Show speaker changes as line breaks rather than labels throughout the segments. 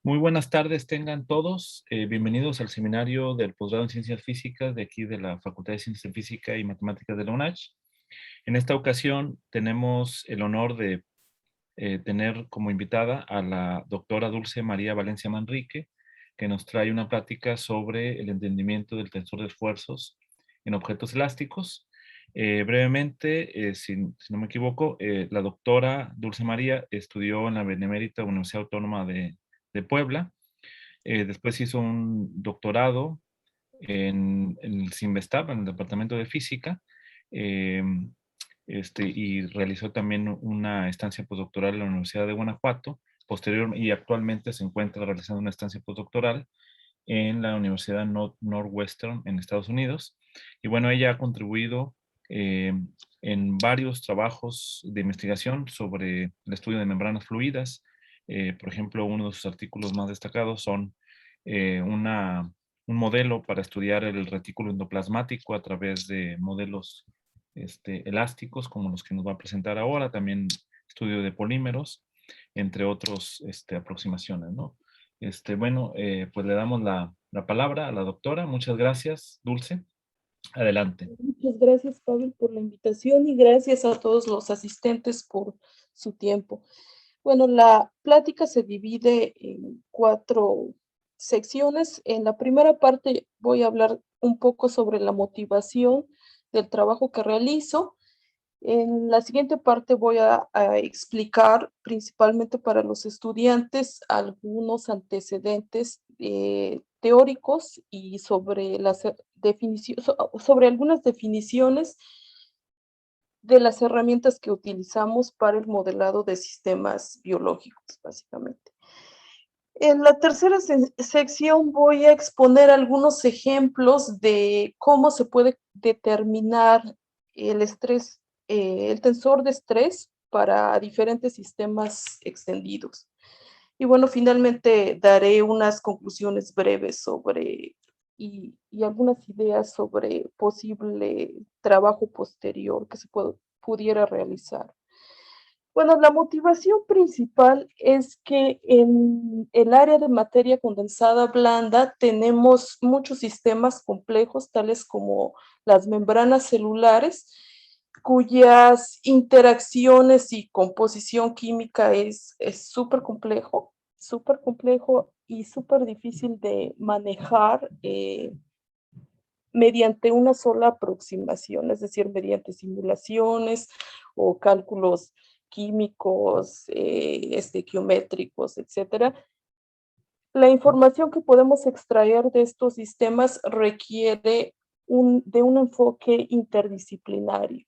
Muy buenas tardes tengan todos. Bienvenidos al seminario del posgrado en Ciencias Físicas de aquí de la Facultad de Ciencias de Física y Matemáticas de la UNACH. En esta ocasión tenemos el honor de tener como invitada a la doctora Dulce María Valencia Manrique, que nos trae una plática sobre el entendimiento del tensor de esfuerzos en objetos elásticos. Brevemente, si no me equivoco, la doctora Dulce María estudió en la Benemérita Universidad Autónoma de Puebla. Después hizo un doctorado en el CIMBESTAB, en el Departamento de Física, eh, y realizó también una estancia postdoctoral en la Universidad de Guanajuato. Posterior y actualmente se encuentra realizando una estancia postdoctoral en la Universidad Northwestern en Estados Unidos. Y bueno, ella ha contribuido eh, en varios trabajos de investigación sobre el estudio de membranas fluidas. Por ejemplo, uno de sus artículos más destacados son un modelo para estudiar el retículo endoplasmático a través de modelos elásticos, como los que nos va a presentar ahora, también estudio de polímeros, entre otras aproximaciones, ¿no? Bueno, pues le damos la palabra a la doctora. Muchas gracias, Dulce. Adelante.
Muchas gracias, Pavel, por la invitación y gracias a todos los asistentes por su tiempo. Bueno, la plática se divide en 4 secciones. En la primera parte voy a hablar un poco sobre la motivación del trabajo que realizo. En la siguiente parte voy a explicar principalmente para los estudiantes algunos antecedentes teóricos y sobre sobre algunas definiciones de las herramientas que utilizamos para el modelado de sistemas biológicos, básicamente. En la tercera sección voy a exponer algunos ejemplos de cómo se puede determinar el estrés, el tensor de estrés para diferentes sistemas extendidos. Y bueno, finalmente daré unas conclusiones breves sobre y algunas ideas sobre posible trabajo posterior que se pudiera realizar. Bueno, la motivación principal es que en el área de materia condensada blanda tenemos muchos sistemas complejos, tales como las membranas celulares, cuyas interacciones y composición química es súper complejo y súper difícil de manejar mediante una sola aproximación, es decir, mediante simulaciones o cálculos químicos, geométricos, etcétera. La información que podemos extraer de estos sistemas requiere de un enfoque interdisciplinario.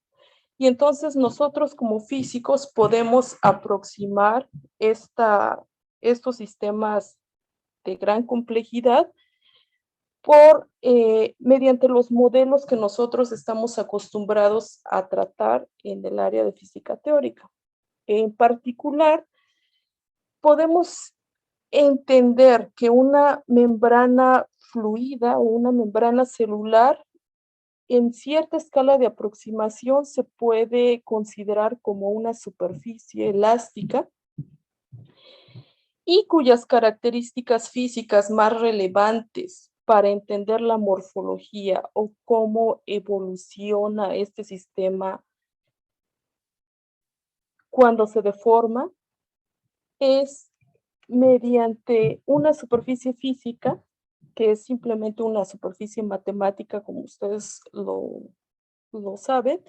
Y entonces nosotros como físicos podemos aproximar estos sistemas de gran complejidad mediante los modelos que nosotros estamos acostumbrados a tratar en el área de física teórica. En particular, podemos entender que una membrana fluida o una membrana celular en cierta escala de aproximación se puede considerar como una superficie elástica y cuyas características físicas más relevantes para entender la morfología o cómo evoluciona este sistema cuando se deforma es mediante una superficie física, que es simplemente una superficie matemática, como ustedes lo saben,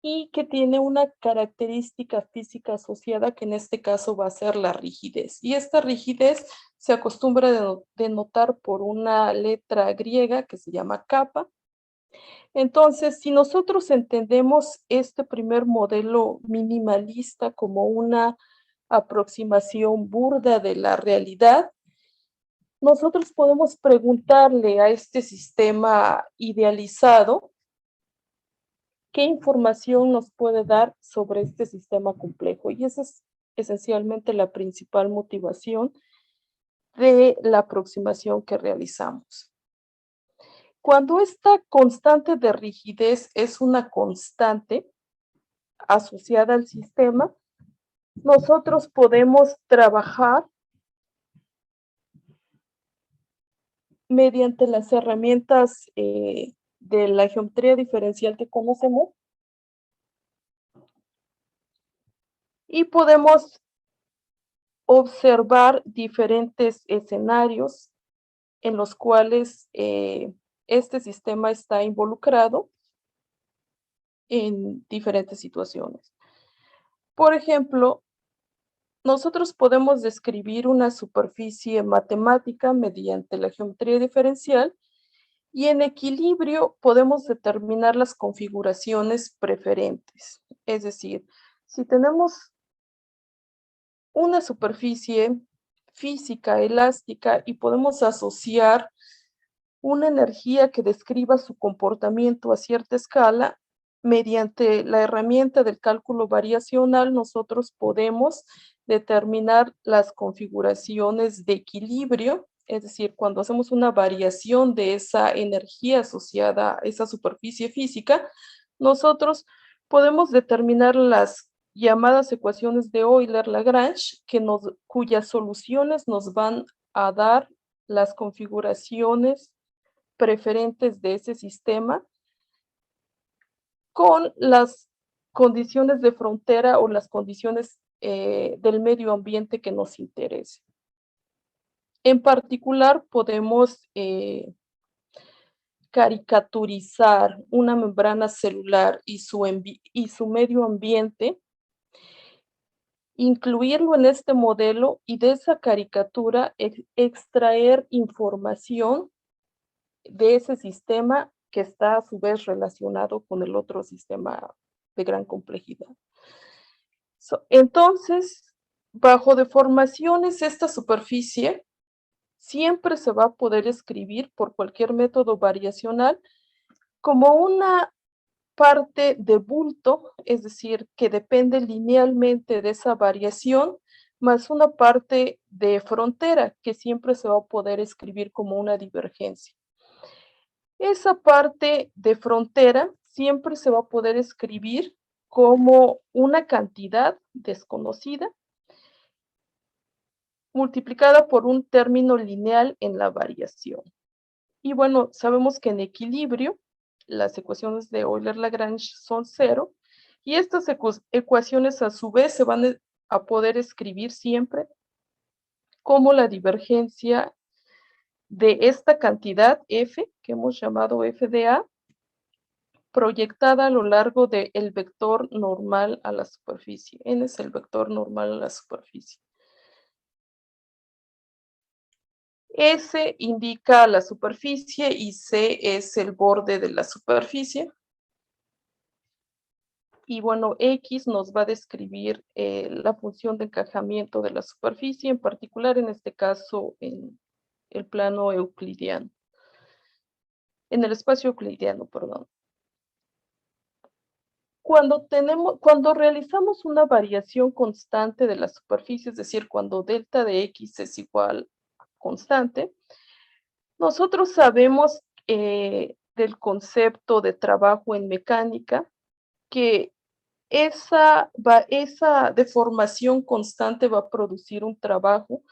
y que tiene una característica física asociada, que en este caso va a ser la rigidez. Y esta rigidez se acostumbra a denotar por una letra griega que se llama kappa. Entonces, si nosotros entendemos este primer modelo minimalista como una aproximación burda de la realidad, nosotros podemos preguntarle a este sistema idealizado qué información nos puede dar sobre este sistema complejo. Y esa es esencialmente la principal motivación de la aproximación que realizamos. Cuando esta constante de rigidez es una constante asociada al sistema, nosotros podemos trabajar mediante las herramientas de la geometría diferencial que conocemos, y podemos observar diferentes escenarios en los cuales este sistema está involucrado en diferentes situaciones. Por ejemplo, nosotros podemos describir una superficie matemática mediante la geometría diferencial y en equilibrio podemos determinar las configuraciones preferentes. Es decir, si tenemos una superficie física elástica y podemos asociar una energía que describa su comportamiento a cierta escala, mediante la herramienta del cálculo variacional, nosotros podemos determinar las configuraciones de equilibrio, es decir, cuando hacemos una variación de esa energía asociada a esa superficie física, nosotros podemos determinar las llamadas ecuaciones de Euler-Lagrange, cuyas soluciones nos van a dar las configuraciones preferentes de ese sistema con las condiciones de frontera o las condiciones del medio ambiente que nos interese. En particular, podemos caricaturizar una membrana celular y su medio ambiente, incluirlo en este modelo y de esa caricatura extraer información de ese sistema que está a su vez relacionado con el otro sistema de gran complejidad. Entonces, bajo deformaciones, esta superficie siempre se va a poder escribir por cualquier método variacional como una parte de bulto, es decir, que depende linealmente de esa variación, más una parte de frontera que siempre se va a poder escribir como una divergencia. Esa parte de frontera siempre se va a poder escribir como una cantidad desconocida multiplicada por un término lineal en la variación. Y bueno, sabemos que en equilibrio las ecuaciones de Euler-Lagrange son cero y estas ecuaciones a su vez se van a poder escribir siempre como la divergencia de esta cantidad f, que hemos llamado f de a, proyectada a lo largo del vector normal a la superficie. N es el vector normal a la superficie. S indica la superficie y C es el borde de la superficie. Y bueno, X nos va a describir la función de encajamiento de la superficie, en particular en este caso en el plano euclidiano. En el espacio euclidiano, perdón. Cuando realizamos una variación constante de la superficie, es decir, cuando delta de X es igual a constante, nosotros sabemos del concepto de trabajo en mecánica que esa deformación constante va a producir un trabajo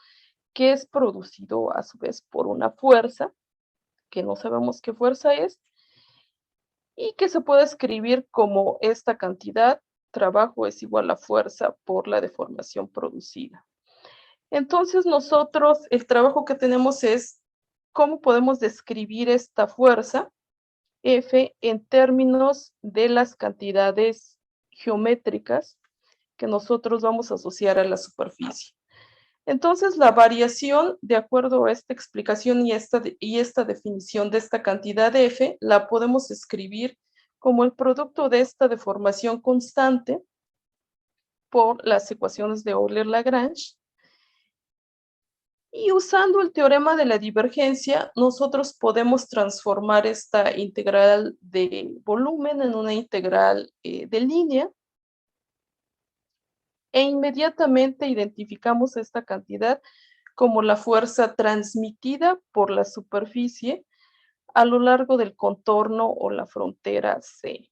que es producido a su vez por una fuerza, que no sabemos qué fuerza es, y que se puede escribir como esta cantidad, trabajo es igual a fuerza por la deformación producida. Entonces nosotros, el trabajo que tenemos es cómo podemos describir esta fuerza, F, en términos de las cantidades geométricas que nosotros vamos a asociar a la superficie. Entonces, la variación, de acuerdo a esta explicación y esta definición de esta cantidad de F, la podemos escribir como el producto de esta deformación constante por las ecuaciones de Euler-Lagrange. Y usando el teorema de la divergencia, nosotros podemos transformar esta integral de volumen en una integral de línea e inmediatamente identificamos esta cantidad como la fuerza transmitida por la superficie a lo largo del contorno o la frontera C.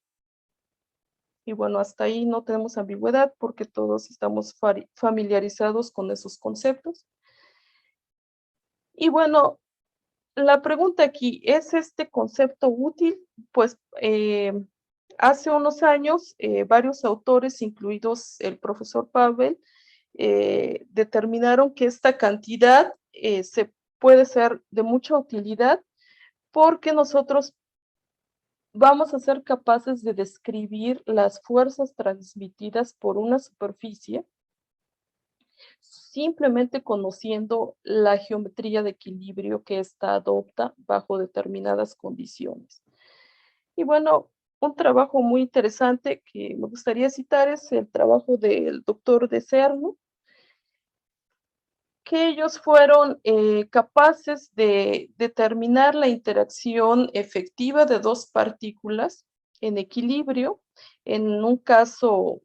Y bueno, hasta ahí no tenemos ambigüedad porque todos estamos familiarizados con esos conceptos. Y bueno, la pregunta aquí, ¿es este concepto útil? Pues hace unos años varios autores, incluidos el profesor Pavel, determinaron que esta cantidad se puede ser de mucha utilidad porque nosotros vamos a ser capaces de describir las fuerzas transmitidas por una superficie simplemente conociendo la geometría de equilibrio que ésta adopta bajo determinadas condiciones. Y bueno, un trabajo muy interesante que me gustaría citar es el trabajo del doctor de Cerno, que ellos fueron capaces de determinar la interacción efectiva de dos partículas en equilibrio, en un caso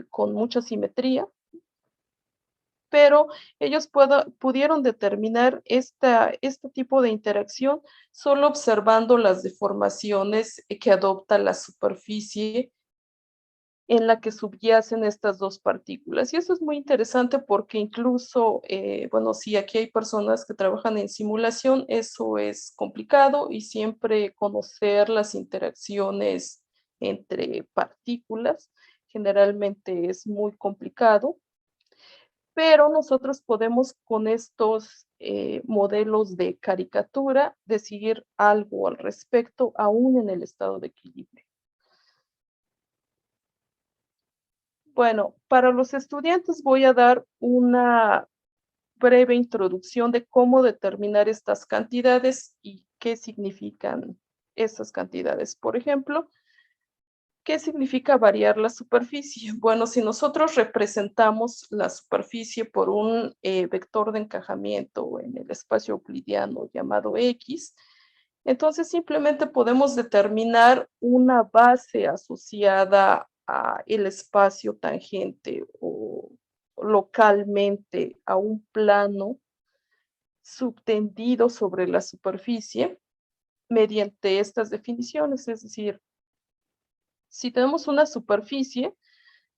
con mucha simetría, pero ellos pudieron determinar este tipo de interacción solo observando las deformaciones que adopta la superficie en la que subyacen estas dos partículas. Y eso es muy interesante porque incluso, bueno, si aquí hay personas que trabajan en simulación, eso es complicado y siempre conocer las interacciones entre partículas generalmente es muy complicado, pero nosotros podemos con estos modelos de caricatura decidir algo al respecto aún en el estado de equilibrio. Bueno, para los estudiantes voy a dar una breve introducción de cómo determinar estas cantidades y qué significan esas cantidades. Por ejemplo, ¿qué significa variar la superficie? Bueno, si nosotros representamos la superficie por un vector de encajamiento en el espacio euclidiano llamado X, entonces simplemente podemos determinar una base asociada a el espacio tangente o localmente a un plano subtendido sobre la superficie mediante estas definiciones, es decir, si tenemos una superficie,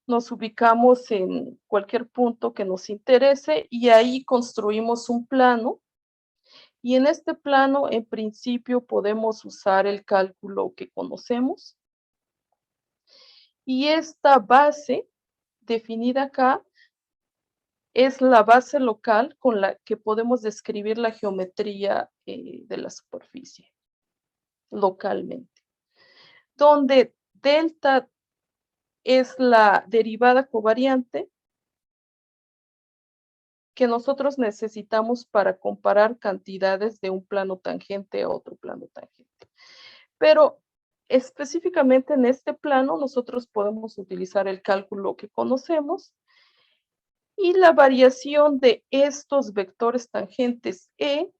nos ubicamos en cualquier punto que nos interese y ahí construimos un plano. Y en este plano, en principio, podemos usar el cálculo que conocemos. Y esta base definida acá es la base local con la que podemos describir la geometría de la superficie localmente, donde delta es la derivada covariante que nosotros necesitamos para comparar cantidades de un plano tangente a otro plano tangente. Pero específicamente en este plano nosotros podemos utilizar el cálculo que conocemos y la variación de estos vectores tangentes E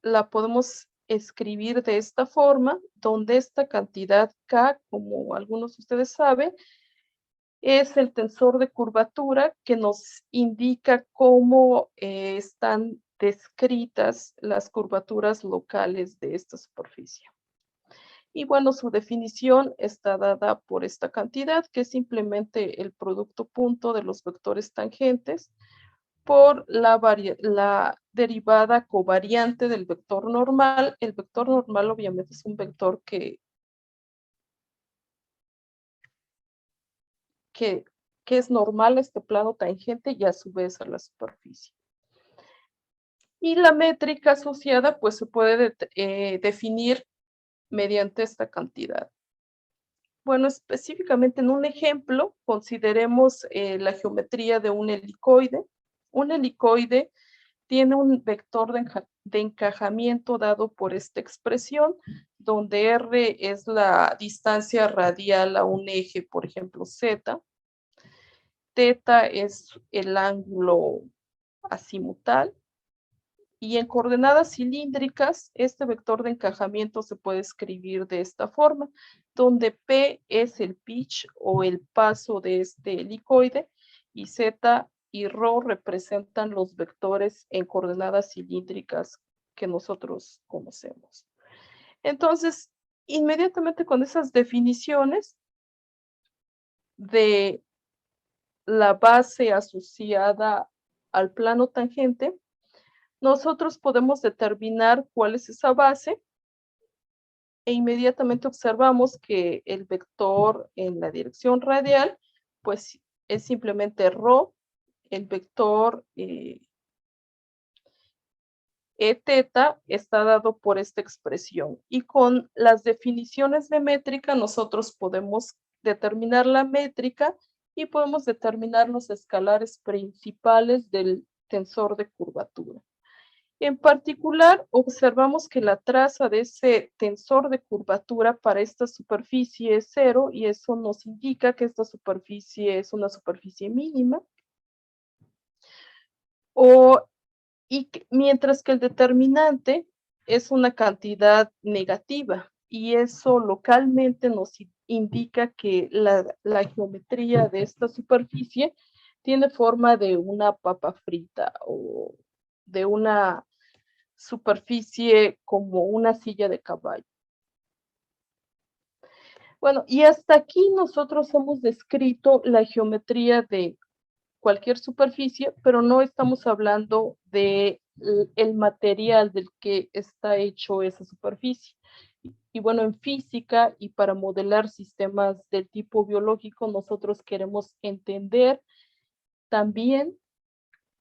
la podemos escribir de esta forma, donde esta cantidad K, como algunos de ustedes saben, es el tensor de curvatura que nos indica cómo están descritas las curvaturas locales de esta superficie. Y bueno, su definición está dada por esta cantidad, que es simplemente el producto punto de los vectores tangentes por la derivada covariante del vector normal. El vector normal obviamente es un vector que es normal a este plano tangente y a su vez a la superficie. Y la métrica asociada pues se puede definir mediante esta cantidad. Bueno, específicamente en un ejemplo, consideremos la geometría de un helicoide. Un helicoide tiene un vector de encajamiento dado por esta expresión, donde R es la distancia radial a un eje, por ejemplo, Z. Teta es el ángulo azimutal. Y en coordenadas cilíndricas, este vector de encajamiento se puede escribir de esta forma, donde P es el pitch o el paso de este helicoide y Z y Rho representan los vectores en coordenadas cilíndricas que nosotros conocemos. Entonces, inmediatamente con esas definiciones de la base asociada al plano tangente, nosotros podemos determinar cuál es esa base e inmediatamente observamos que el vector en la dirección radial, pues es simplemente ρ, el vector E teta está dado por esta expresión. Y con las definiciones de métrica nosotros podemos determinar la métrica y podemos determinar los escalares principales del tensor de curvatura. En particular, observamos que la traza de ese tensor de curvatura para esta superficie es 0 y eso nos indica que esta superficie es una superficie mínima. Mientras que el determinante es una cantidad negativa y eso localmente nos indica que la geometría de esta superficie tiene forma de una papa frita o de una superficie como una silla de caballo. Bueno, y hasta aquí nosotros hemos descrito la geometría de cualquier superficie, pero no estamos hablando de el material del que está hecho esa superficie. Y bueno, en física y para modelar sistemas del tipo biológico, nosotros queremos entender también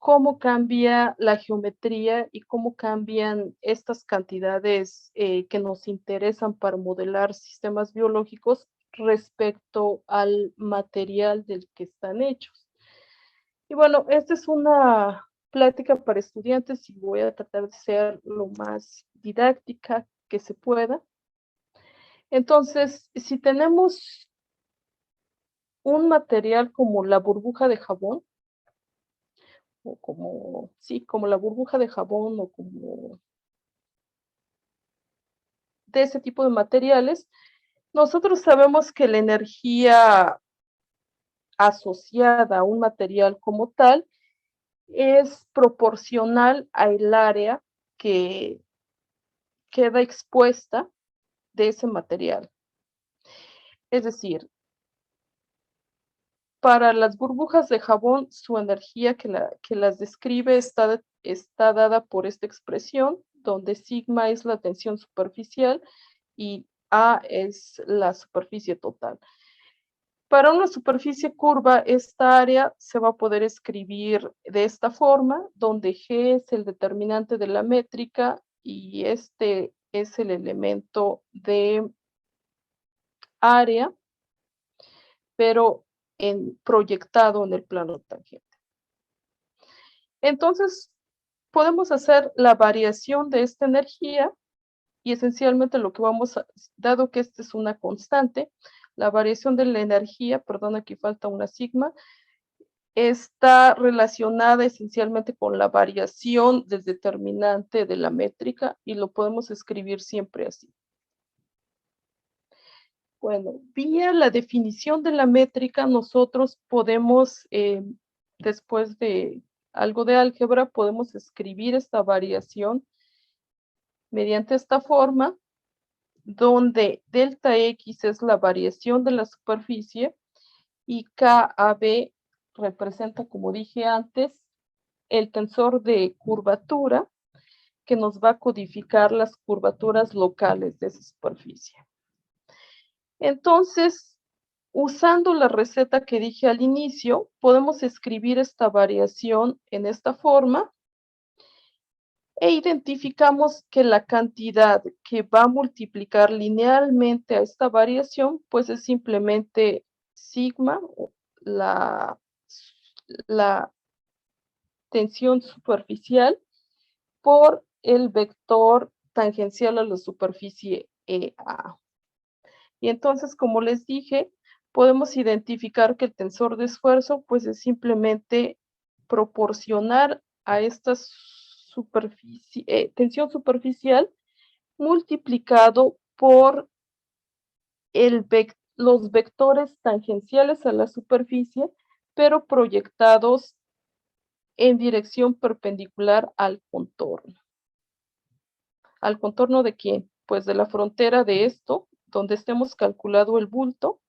cómo cambia la geometría y cómo cambian estas cantidades que nos interesan para modelar sistemas biológicos respecto al material del que están hechos. Y bueno, esta es una plática para estudiantes y voy a tratar de ser lo más didáctica que se pueda. Entonces, si tenemos un material como la burbuja de jabón, o como, sí, como la burbuja de jabón o como de ese tipo de materiales, nosotros sabemos que la energía asociada a un material como tal es proporcional al área que queda expuesta de ese material. Es decir, para las burbujas de jabón, su energía que las describe está dada por esta expresión, donde sigma es la tensión superficial y A es la superficie total. Para una superficie curva, esta área se va a poder escribir de esta forma, donde G es el determinante de la métrica y este es el elemento de área, pero proyectado en el plano tangente. Entonces, podemos hacer la variación de esta energía y esencialmente lo que vamos a, dado que esta es una constante, la variación de la energía, perdón, aquí falta una sigma, está relacionada esencialmente con la variación del determinante de la métrica y lo podemos escribir siempre así. Bueno, vía la definición de la métrica, nosotros podemos, después de algo de álgebra, podemos escribir esta variación mediante esta forma, donde delta X es la variación de la superficie y KAB representa, como dije antes, el tensor de curvatura que nos va a codificar las curvaturas locales de esa superficie. Entonces, usando la receta que dije al inicio, podemos escribir esta variación en esta forma e identificamos que la cantidad que va a multiplicar linealmente a esta variación, pues es simplemente sigma, la, la tensión superficial, por el vector tangencial a la superficie EA. Y entonces, como les dije, podemos identificar que el tensor de esfuerzo, pues es simplemente proporcionar a esta tensión superficial multiplicado por los vectores tangenciales a la superficie, pero proyectados en dirección perpendicular al contorno. ¿Al contorno de quién? Pues de la frontera de esto, donde estemos calculando el bulto,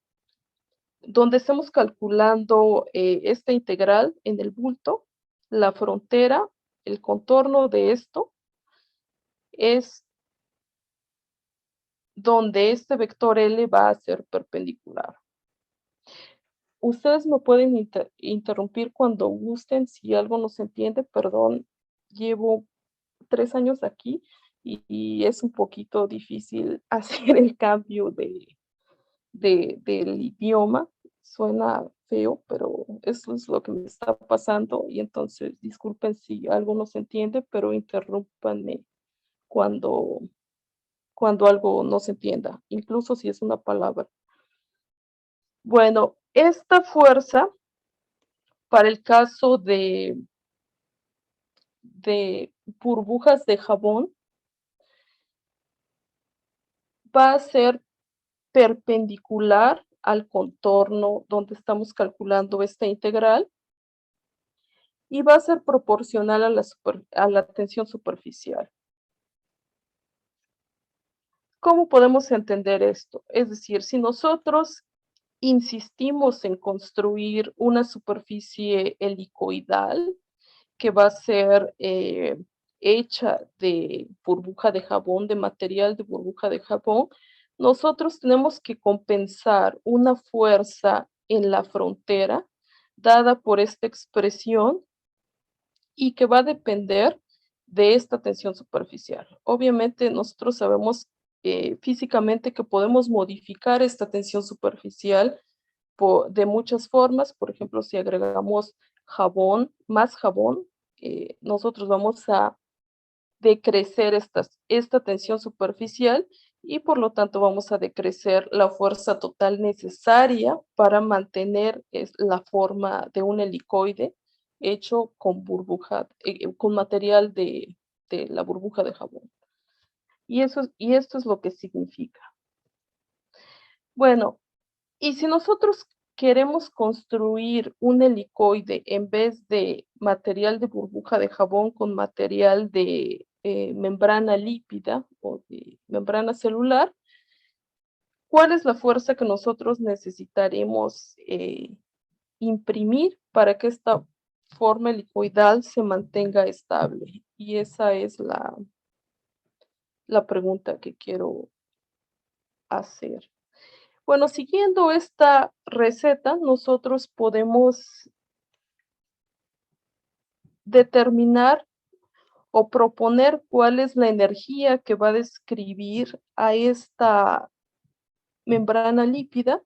donde estemos calculando esta integral en el bulto, la frontera el contorno de esto es donde este vector L va a ser perpendicular. Ustedes me pueden interrumpir cuando gusten, si algo no se entiende, perdón, llevo 3 años aquí y es un poquito difícil hacer el cambio del idioma. Suena feo, pero eso es lo que me está pasando y entonces disculpen si algo no se entiende, pero interrúmpanme cuando algo no se entienda, incluso si es una palabra. Bueno, esta fuerza, para el caso de burbujas de jabón, va a ser perpendicular al contorno donde estamos calculando esta integral y va a ser proporcional a la tensión superficial. ¿Cómo podemos entender esto? Es decir, si nosotros insistimos en construir una superficie helicoidal que va a ser hecha de burbuja de jabón, de material de burbuja de jabón, nosotros tenemos que compensar una fuerza en la frontera dada por esta expresión y que va a depender de esta tensión superficial. Obviamente nosotros sabemos físicamente que podemos modificar esta tensión superficial de muchas formas. Por ejemplo, si agregamos jabón, más jabón, nosotros vamos a decrecer esta tensión superficial y por lo tanto vamos a decrecer la fuerza total necesaria para mantener la forma de un helicoide hecho con burbuja, con material de la burbuja de jabón. Y esto es lo que significa. Bueno, y si nosotros queremos construir un helicoide en vez de material de burbuja de jabón con material de membrana lípida o de membrana celular, ¿cuál es la fuerza que nosotros necesitaremos imprimir para que esta forma helicoidal se mantenga estable? Y esa es la pregunta que quiero hacer. Bueno, siguiendo esta receta, nosotros podemos determinar o proponer cuál es la energía que va a describir a esta membrana lípida.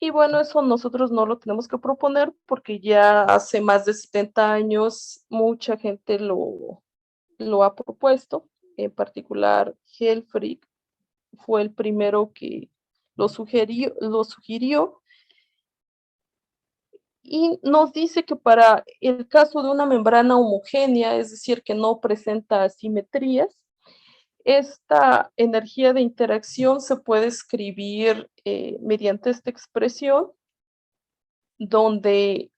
Y bueno, eso nosotros no lo tenemos que proponer porque ya hace más de 70 años mucha gente lo ha propuesto. En particular, Helfrich fue el primero que lo sugirió y nos dice que para el caso de una membrana homogénea, es decir, que no presenta asimetrías, esta energía de interacción se puede escribir mediante esta expresión, donde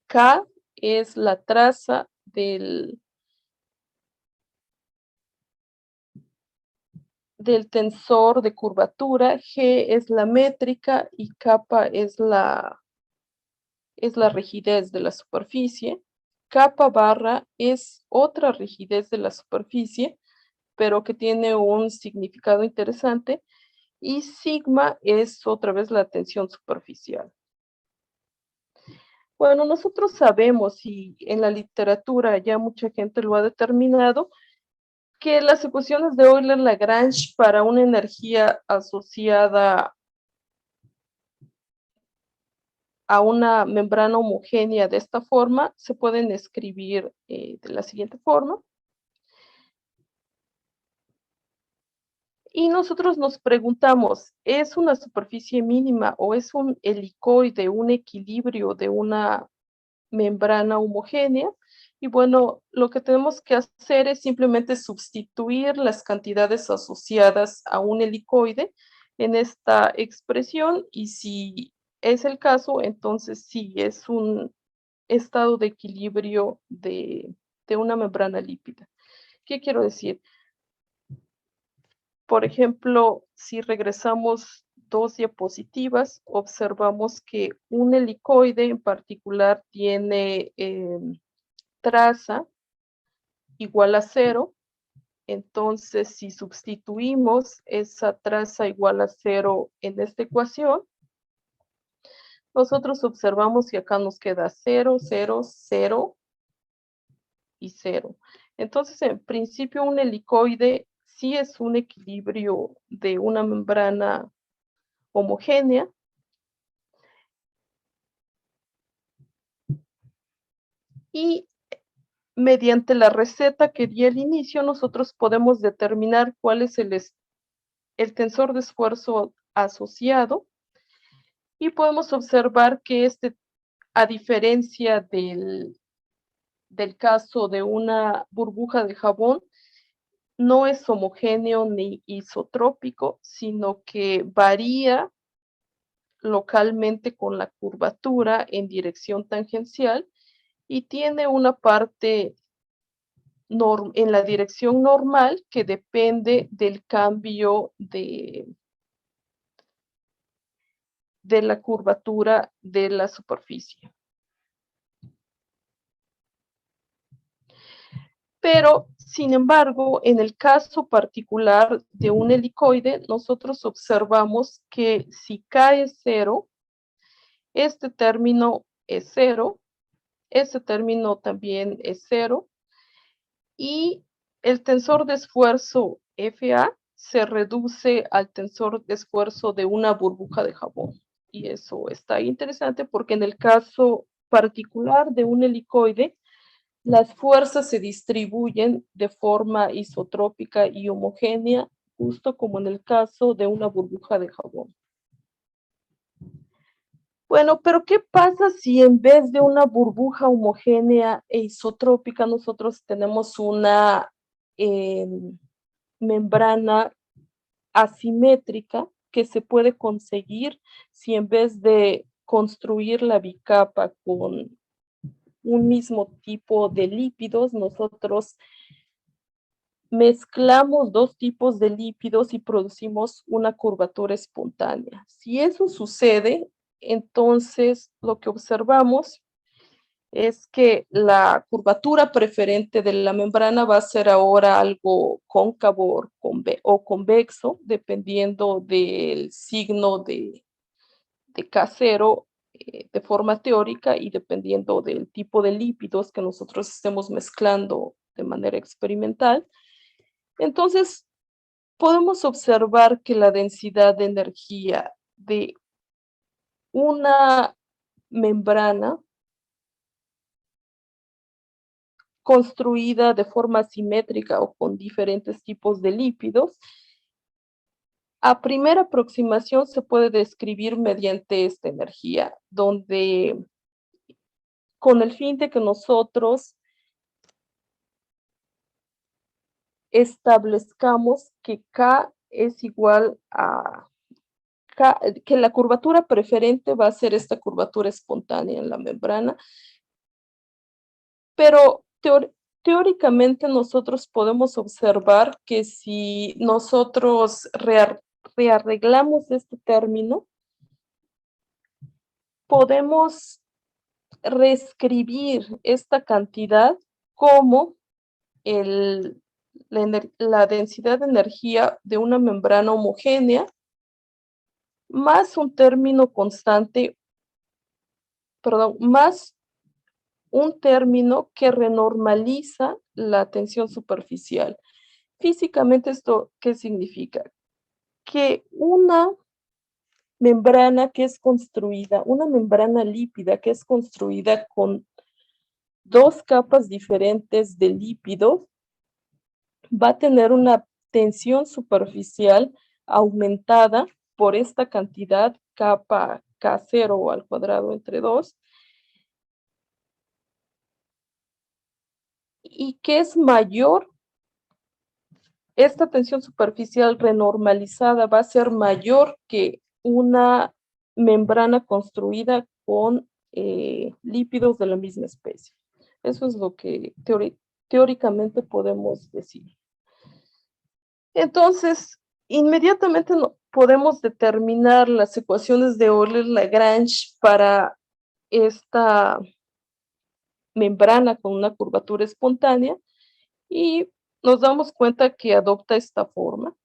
K es la traza del tensor de curvatura, G es la métrica y kappa es la rigidez de la superficie. Kappa barra es otra rigidez de la superficie, pero que tiene un significado interesante. Y sigma es otra vez la tensión superficial. Bueno, nosotros sabemos, y en la literatura ya mucha gente lo ha determinado, que las ecuaciones de Euler-Lagrange para una energía asociada a una membrana homogénea de esta forma se pueden escribir de la siguiente forma. Y nosotros nos preguntamos, ¿es una superficie mínima o es un helicoide, un equilibrio de una membrana homogénea? Y bueno, lo que tenemos que hacer es simplemente sustituir las cantidades asociadas a un helicoide en esta expresión y si es el caso, entonces sí es un estado de equilibrio de una membrana lípida. ¿Qué quiero decir? Por ejemplo, si regresamos 2 diapositivas, observamos que un helicoide en particular tiene traza igual a 0. Entonces, si sustituimos esa traza igual a 0 en esta ecuación, nosotros observamos que acá nos queda 0, 0, 0 y 0. Entonces, en principio, un helicoide sí es un equilibrio de una membrana homogénea. Y mediante la receta que di al inicio, nosotros podemos determinar cuál es el tensor de esfuerzo asociado, y podemos observar que a diferencia del caso de una burbuja de jabón, no es homogéneo ni isotrópico, sino que varía localmente con la curvatura en dirección tangencial y tiene una parte en la dirección normal que depende del cambio de la curvatura de la superficie. Pero, sin embargo, en el caso particular de un helicoide, nosotros observamos que si K es 0, este término es 0, este término también es 0, y el tensor de esfuerzo FA se reduce al tensor de esfuerzo de una burbuja de jabón. Y eso está interesante porque en el caso particular de un helicoide, las fuerzas se distribuyen de forma isotrópica y homogénea, justo como en el caso de una burbuja de jabón. Bueno, pero ¿qué pasa si en vez de una burbuja homogénea e isotrópica nosotros tenemos una membrana asimétrica que se puede conseguir si en vez de construir la bicapa con un mismo tipo de lípidos, nosotros mezclamos dos tipos de lípidos y producimos una curvatura espontánea? Si eso sucede, entonces lo que observamos es que la curvatura preferente de la membrana va a ser ahora algo cóncavo o convexo, dependiendo del signo de K0 de forma teórica y dependiendo del tipo de lípidos que nosotros estemos mezclando de manera experimental. Entonces, podemos observar que la densidad de energía de una membrana construida de forma simétrica o con diferentes tipos de lípidos, a primera aproximación se puede describir mediante esta energía, donde con el fin de que nosotros establezcamos que K es igual a K, que la curvatura preferente va a ser esta curvatura espontánea en la membrana, pero teóricamente nosotros podemos observar que si nosotros rearreglamos este término, podemos reescribir esta cantidad como la densidad de energía de una membrana homogénea más un término constante, perdón, más un término que renormaliza la tensión superficial. Físicamente, ¿esto qué significa? Que una membrana que es construida, una membrana lípida que es construida con dos capas diferentes de lípidos, va a tener una tensión superficial aumentada por esta cantidad capa K0 al cuadrado entre 2, y que es mayor, esta tensión superficial renormalizada va a ser mayor que una membrana construida con lípidos de la misma especie. Eso es lo que teóricamente podemos decir. Entonces, inmediatamente podemos determinar las ecuaciones de Euler-Lagrange para esta membrana con una curvatura espontánea y nos damos cuenta que adopta esta forma.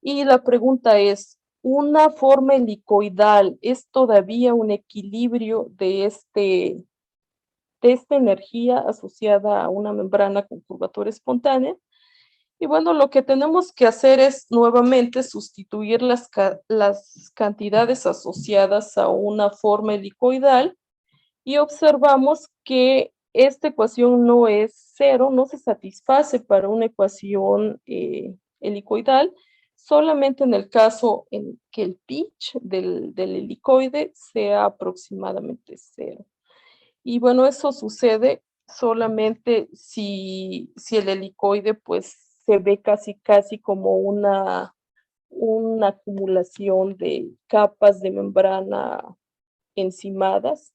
Y la pregunta es, ¿una forma helicoidal es todavía un equilibrio de esta energía asociada a una membrana con curvatura espontánea? Y bueno, lo que tenemos que hacer es nuevamente sustituir las cantidades asociadas a una forma helicoidal y observamos que esta ecuación no es cero, no se satisface para una ecuación helicoidal, solamente en el caso en que el pitch del helicoide sea aproximadamente cero. Y bueno, eso sucede solamente si el helicoide pues se ve casi como una acumulación de capas de membrana encimadas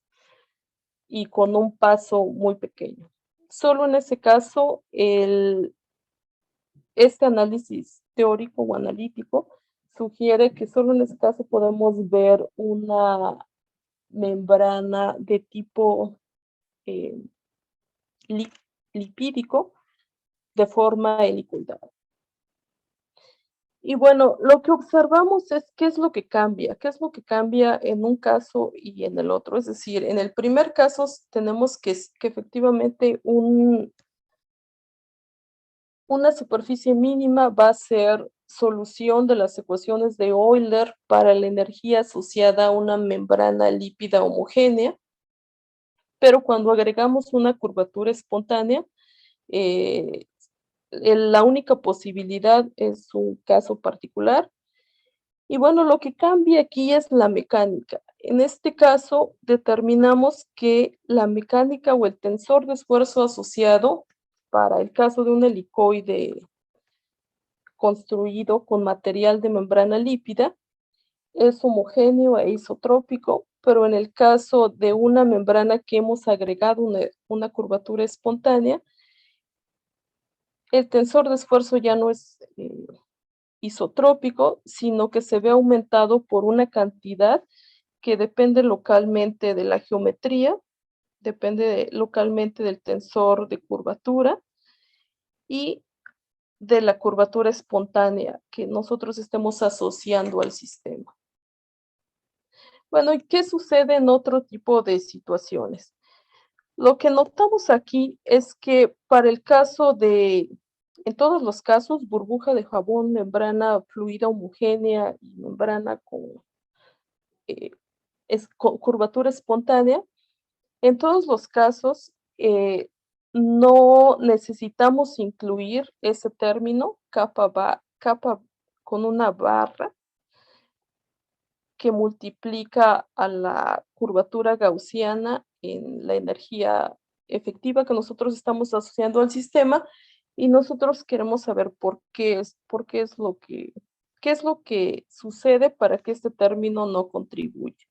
y con un paso muy pequeño. Solo en ese caso, este análisis teórico o analítico sugiere que solo en ese caso podemos ver una membrana de tipo eh, lipídico de forma helicoidal. Y bueno, lo que observamos es qué es lo que cambia, en un caso y en el otro. Es decir, en el primer caso tenemos que efectivamente una superficie mínima va a ser solución de las ecuaciones de Euler para la energía asociada a una membrana lípida homogénea, pero cuando agregamos una curvatura espontánea, la única posibilidad es un caso particular. Y bueno, lo que cambia aquí es la mecánica. En este caso, determinamos que la mecánica o el tensor de esfuerzo asociado para el caso de un helicoide construido con material de membrana lípida es homogéneo e isotrópico, pero en el caso de una membrana que hemos agregado una curvatura espontánea, el tensor de esfuerzo ya no es isotrópico, sino que se ve aumentado por una cantidad que depende localmente de la geometría, depende localmente del tensor de curvatura y de la curvatura espontánea que nosotros estemos asociando al sistema. Bueno, ¿y qué sucede en otro tipo de situaciones? Lo que notamos aquí es que para el caso en todos los casos, burbuja de jabón, membrana fluida homogénea y membrana eh, con curvatura espontánea, en todos los casos no necesitamos incluir ese término, capa con una barra que multiplica a la curvatura gaussiana en la energía efectiva que nosotros estamos asociando al sistema y nosotros queremos saber qué es lo que sucede para que este término no contribuya.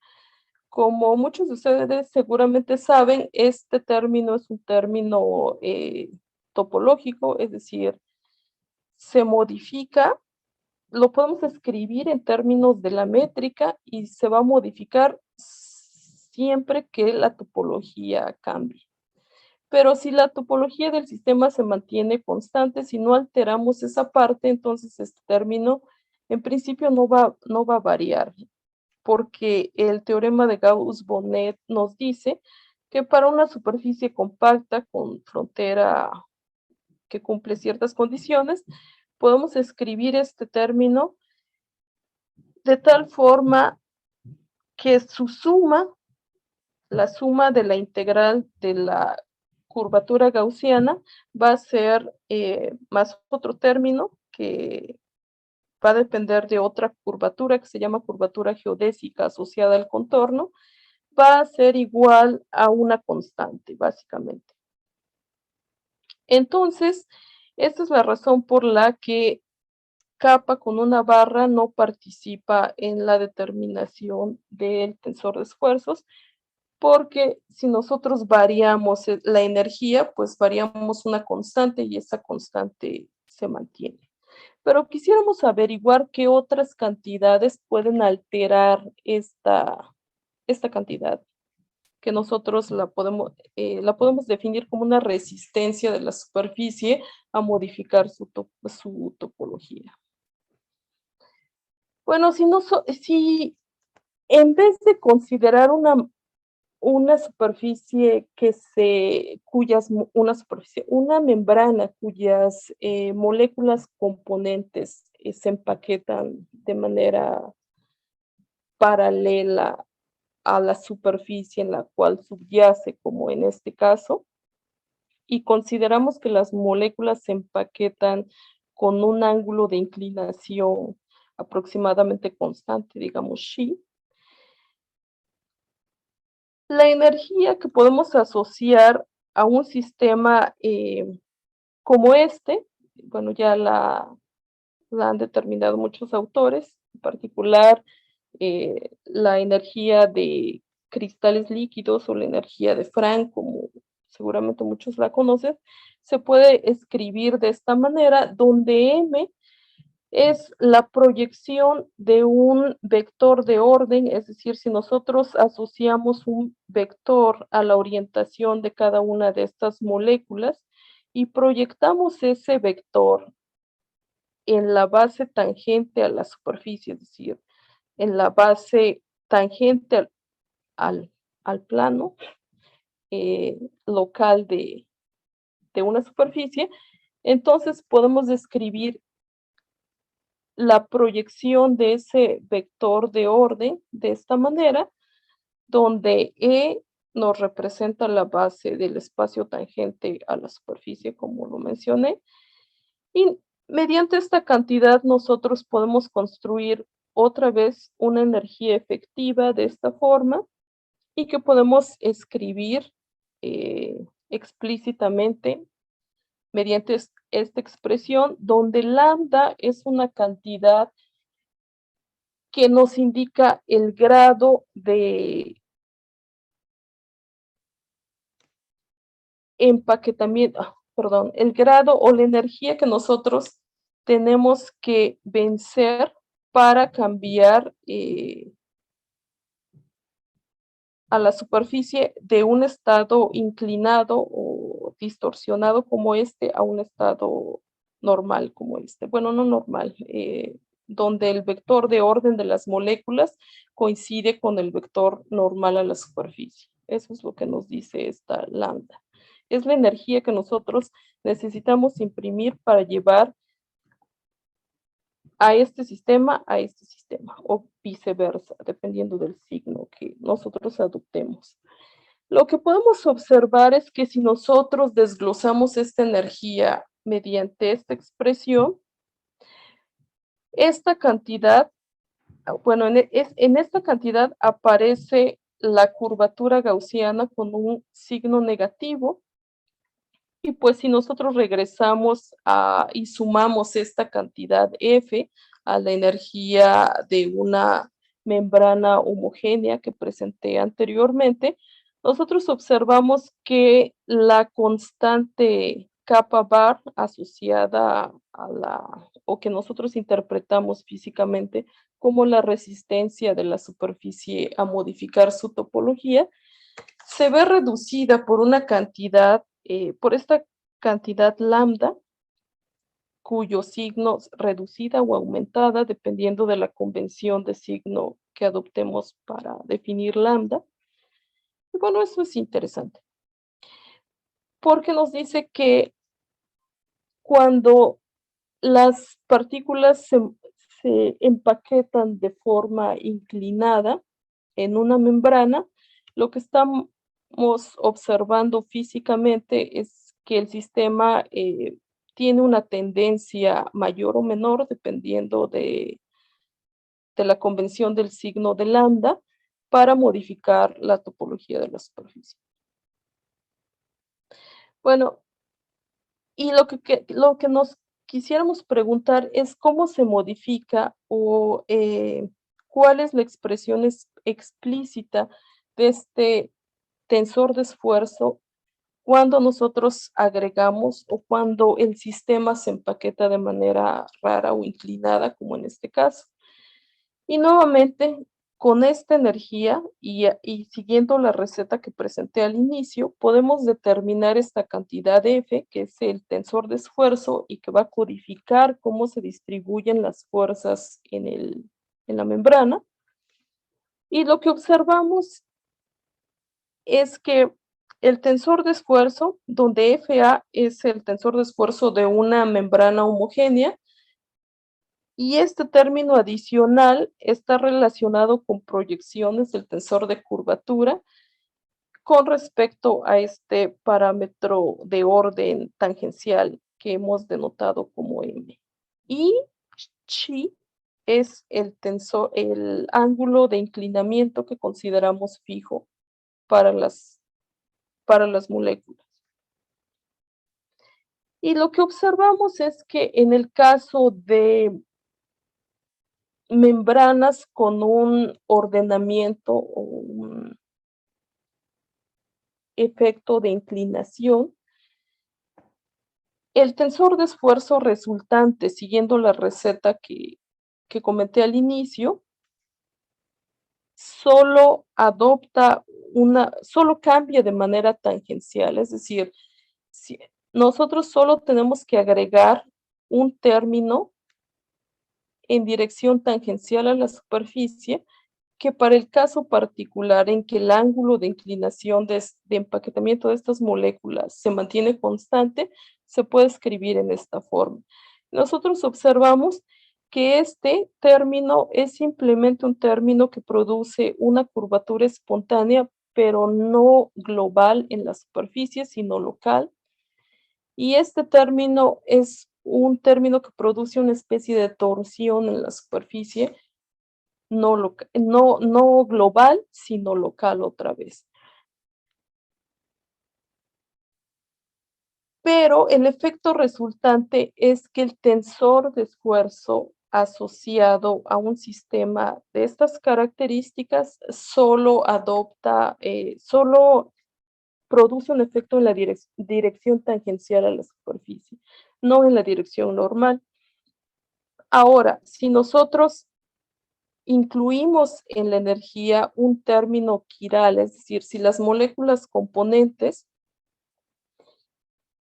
Como muchos de ustedes seguramente saben, este término es un término topológico, es decir, se modifica, lo podemos escribir en términos de la métrica y se va a modificar siempre que la topología cambie. Pero si la topología del sistema se mantiene constante, si no alteramos esa parte, entonces este término en principio no va a variar, porque el teorema de Gauss-Bonnet nos dice que para una superficie compacta con frontera que cumple ciertas condiciones, podemos escribir este término de tal forma que su suma, la suma de la integral de la curvatura gaussiana, va a ser más otro término que va a depender de otra curvatura que se llama curvatura geodésica asociada al contorno, va a ser igual a una constante, básicamente. Entonces, esta es la razón por la que capa con una barra no participa en la determinación del tensor de esfuerzos, porque si nosotros variamos la energía, pues variamos una constante y esa constante se mantiene. Pero quisiéramos averiguar qué otras cantidades pueden alterar esta cantidad. que nosotros la podemos definir como una resistencia de la superficie a modificar su topología. Bueno, si en vez de considerar una superficie una membrana cuyas moléculas componentes se empaquetan de manera paralela a la superficie en la cual subyace, como en este caso, y consideramos que las moléculas se empaquetan con un ángulo de inclinación aproximadamente constante, digamos phi, la energía que podemos asociar a un sistema como este, bueno, ya la han determinado muchos autores, en particular la energía de cristales líquidos o la energía de Frank, como seguramente muchos la conocen, se puede escribir de esta manera, donde M es la proyección de un vector de orden, es decir, si nosotros asociamos un vector a la orientación de cada una de estas moléculas y proyectamos ese vector en la base tangente a la superficie, es decir, en la base tangente al plano local de una superficie, entonces podemos describir la proyección de ese vector de orden de esta manera, donde E nos representa la base del espacio tangente a la superficie, como lo mencioné, y mediante esta cantidad nosotros podemos construir otra vez una energía efectiva de esta forma y que podemos escribir explícitamente mediante esta expresión, donde lambda es una cantidad que nos indica el grado de empaquetamiento, perdón, el grado o la energía que nosotros tenemos que vencer para cambiar a la superficie de un estado inclinado o distorsionado como este a un estado normal como este. Bueno, no normal, donde el vector de orden de las moléculas coincide con el vector normal a la superficie. Eso es lo que nos dice esta lambda. Es la energía que nosotros necesitamos imprimir para llevar a este sistema, o viceversa, dependiendo del signo que nosotros adoptemos. Lo que podemos observar es que si nosotros desglosamos esta energía mediante esta expresión, esta cantidad, bueno, en esta cantidad aparece la curvatura gaussiana con un signo negativo, y pues si nosotros regresamos y sumamos esta cantidad F a la energía de una membrana homogénea que presenté anteriormente, nosotros observamos que la constante kappa bar asociada o que nosotros interpretamos físicamente como la resistencia de la superficie a modificar su topología, se ve reducida por una cantidad, por esta cantidad lambda, cuyo signo reducida o aumentada, dependiendo de la convención de signo que adoptemos para definir lambda. Y bueno, eso es interesante, porque nos dice que cuando las partículas se empaquetan de forma inclinada en una membrana, lo que estamos observando físicamente es que el sistema tiene una tendencia mayor o menor dependiendo de la convención del signo de lambda para modificar la topología de la superficie. Bueno, y lo que nos quisiéramos preguntar es cómo se modifica o cuál es la expresión explícita de este tensor de esfuerzo cuando nosotros agregamos o cuando el sistema se empaqueta de manera rara o inclinada, como en este caso. Y nuevamente con esta energía y siguiendo la receta que presenté al inicio, podemos determinar esta cantidad F, que es el tensor de esfuerzo y que va a codificar cómo se distribuyen las fuerzas en la membrana. Y lo que observamos es que el tensor de esfuerzo, donde FA es el tensor de esfuerzo de una membrana homogénea, y este término adicional está relacionado con proyecciones del tensor de curvatura con respecto a este parámetro de orden tangencial que hemos denotado como M. Y chi es el ángulo de inclinamiento que consideramos fijo para las moléculas. Y lo que observamos es que en el caso de membranas con un ordenamiento o un efecto de inclinación, el tensor de esfuerzo resultante, siguiendo la receta que comenté al inicio, solo cambia de manera tangencial, es decir, si nosotros solo tenemos que agregar un término en dirección tangencial a la superficie, que para el caso particular en que el ángulo de inclinación de empaquetamiento de estas moléculas se mantiene constante, se puede escribir en esta forma. Nosotros observamos que este término es simplemente un término que produce una curvatura espontánea, pero no global en la superficie, sino local. Y este término es un término que produce una especie de torsión en la superficie, no global, sino local otra vez. Pero el efecto resultante es que el tensor de esfuerzo asociado a un sistema de estas características solo produce un efecto en la dirección tangencial a la superficie, no en la dirección normal. Ahora, si nosotros incluimos en la energía un término chiral, es decir, si las moléculas componentes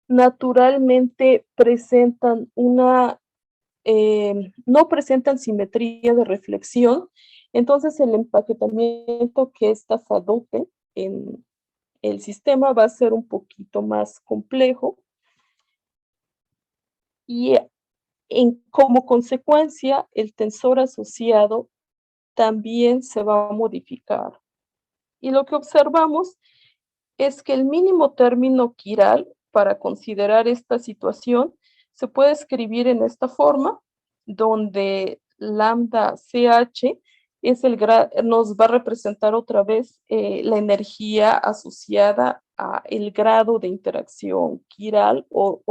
naturalmente no presentan simetría de reflexión, entonces el empaquetamiento que éstas adopten en el sistema va a ser un poquito más complejo y como consecuencia el tensor asociado también se va a modificar. Y lo que observamos es que el mínimo término chiral para considerar esta situación se puede escribir en esta forma, donde lambda CH nos va a representar otra vez la energía asociada a el grado de interacción chiral o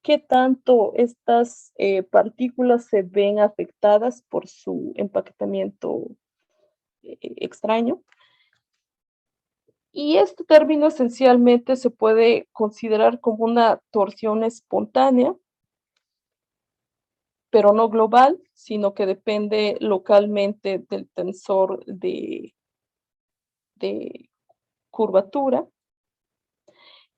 qué tanto estas partículas se ven afectadas por su empaquetamiento extraño. Y este término esencialmente se puede considerar como una torsión espontánea, pero no global, sino que depende localmente del tensor de curvatura.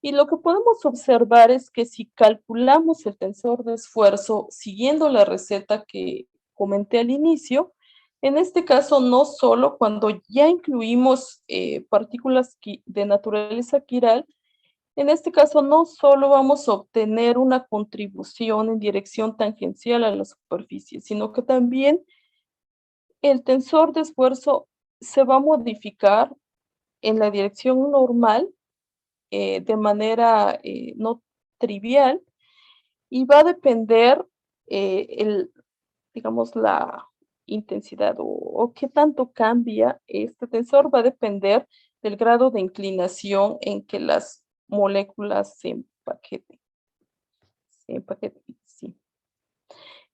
Y lo que podemos observar es que si calculamos el tensor de esfuerzo siguiendo la receta que comenté al inicio, en este caso no solo cuando ya incluimos partículas de naturaleza quiral, en este caso no solo vamos a obtener una contribución en dirección tangencial a la superficie, sino que también el tensor de esfuerzo se va a modificar en la dirección normal de manera no trivial y va a depender digamos, la intensidad o qué tanto cambia este tensor va a depender del grado de inclinación en que las moléculas se empaqueten. Sí.